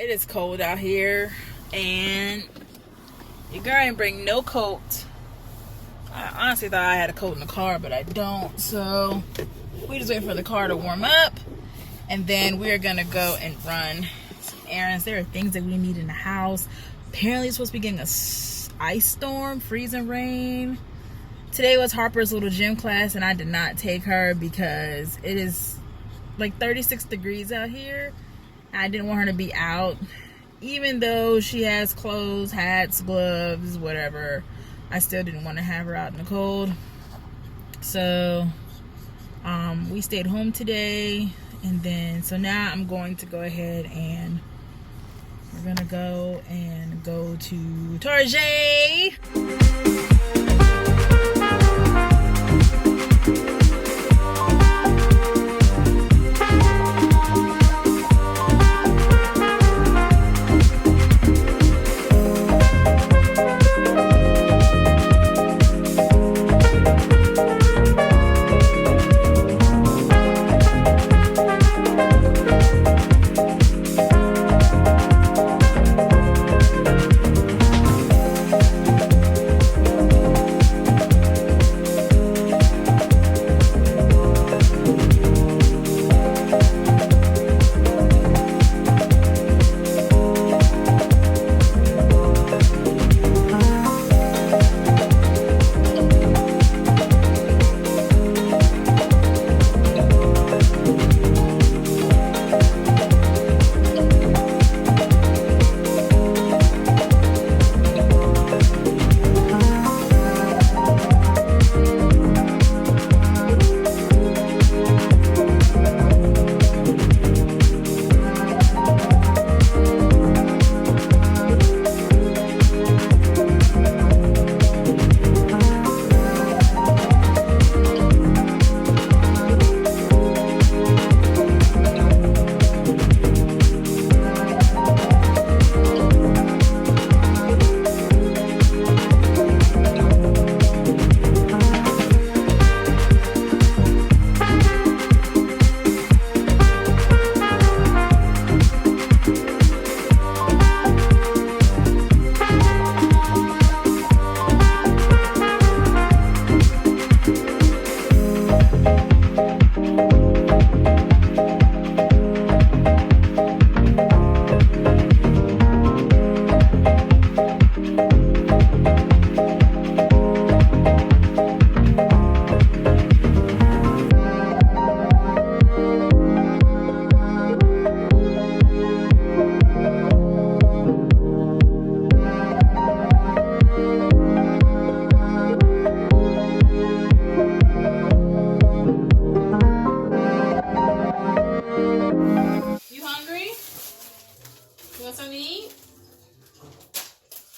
It is cold out here, and your girl ain't bring no coat. I honestly thought I had a coat in the car, but I don't. So we just waiting for the car to warm up, and then we're gonna go and run some errands. There are things that we need in the house. Apparently, it's supposed to be getting a ice storm, freezing rain. Today was Harper's little gym class, and I did not take her because it is like 36 degrees out here. I didn't want her to be out, even though she has clothes, hats, gloves, whatever. I still didn't want to have her out in the cold. So we stayed home today, and then so now I'm going to go ahead and we're gonna go to Target.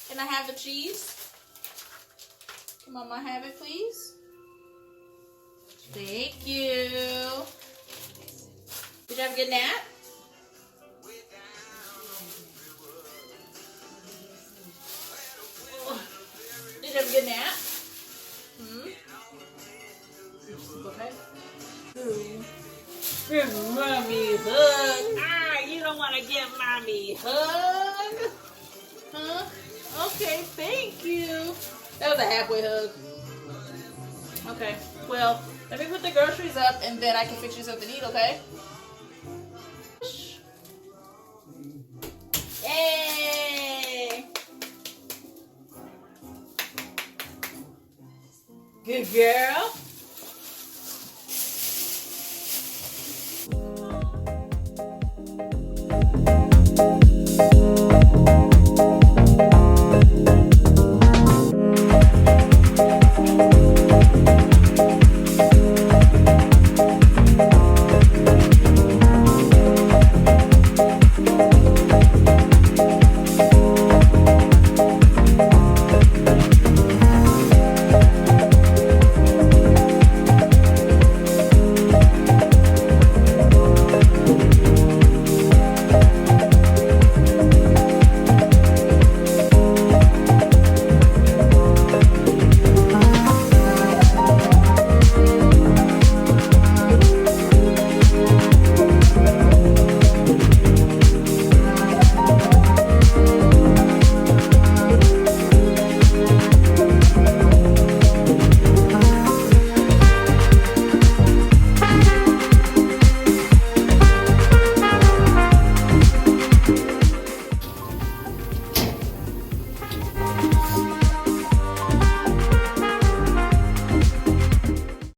Can I have the cheese? Can Mama have it, please? Thank you. Did you have a good nap? Did you have a good nap? Okay. Give Mommy a hug. Ah, you don't want to give Mommy a hug? Huh? Okay, thank you. That was a halfway hug. Okay, well, let me put the groceries up and then I can fix you something to eat, okay? Yay! Good girl.